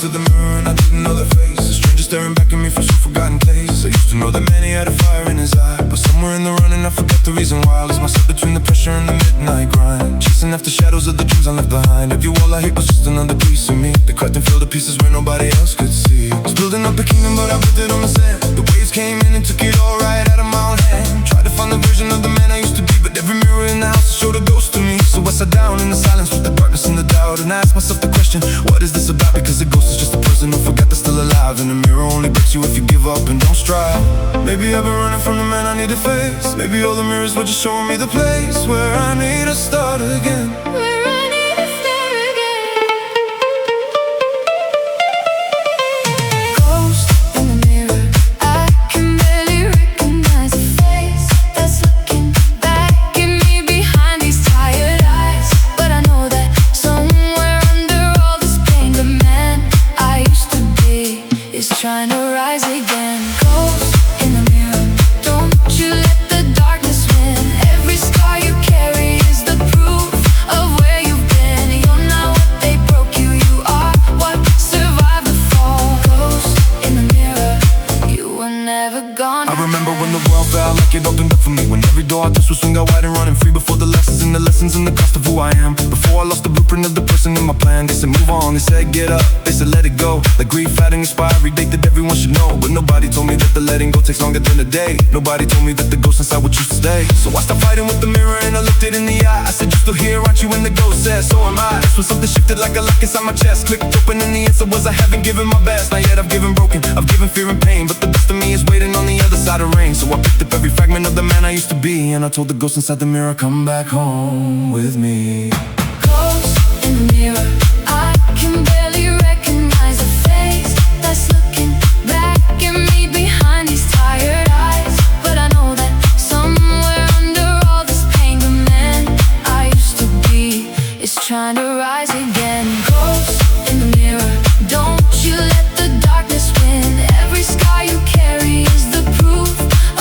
into the mirror and I didn't know their face. A stranger staring back at me from some forgotten place. I used to know that man, he had a fire in his eye, but somewhere in the running I forgot the reason why. I lost myself between the pressure and the midnight grind, chasing after shadows of the dreams I left behind. If you all I hate was just another piece of me, they cracked and fell to pieces where nobody else could see. I was building up a kingdom but I built it on the sand. The waves came in and took it all right out of my own hand. Tried to find the version of the man I used to be, but every mirror in the house showed a ghost to me. So I sat down in the silence with the darkness and the doubt, and I asked myself the question, what is this about? Because a ghost is just a person who forgot they're still alive, and the mirror only breaks you if you give up and don't strive. Maybe I've been running from the man I need to face. Maybe all the mirrors were just showing me the place where I need to start again. Trying to rise again. Ghost in the mirror, don't you let the darkness win. Every scar you carry is the proof of where you've been. You're not what they broke you, you are what survived the fall. Ghost in the mirror, you were never gone. I remember when the world felt like it opened up for me, when every door I touched was swing out wide and running free. Before the lessons and the cost of who I am, before I lost the blueprint of the person in my plan. They said move on, they said get up, they said let it go. Like grief had an expiry date that everyone should know, but nobody told me that the letting go takes longer than a day. Nobody told me that the ghost inside would choose to stay. So I stopped fighting with the mirror and I looked it in the eye. I said, you still here, aren't you? And the ghost said, so am I. That's when something shifted like a lock inside my chest. Clicked open and the answer was I haven't given my best. Not yet I've given broken, I've given fear and pain, but the best of me is waiting on the other side of rain. So I picked up every fragment of the man I used to be, and I told the ghost inside the mirror, come back home with me. Ghost in the mirror, I can barely recognize a face that's looking back at me behind these tired eyes. But I know that somewhere under all this pain, the man I used to be is trying to rise again. Ghost in the mirror, don't you let the darkness win. Every scar you carry is the proof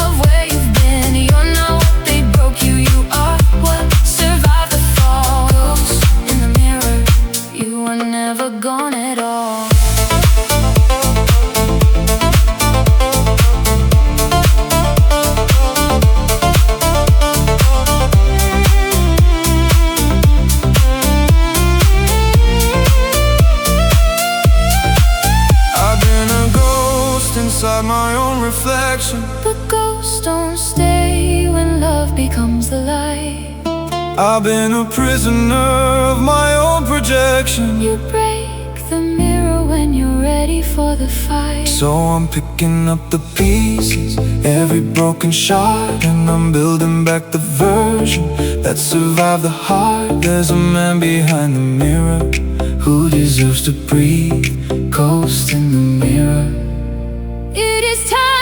of where you've been. You're not what they broke you, you are what survived the fall. Ghost in the mirror, you were never gone at all. Inside my own reflection, But ghosts don't stay when love becomes the light. I've been a prisoner of my own projection. You break the mirror when you're ready for the fight. So I'm picking up the pieces, every broken shard, and I'm building back the version that survived the heart. There's a man behind the mirror who deserves to breathe. Ghost in the mirror, It is time.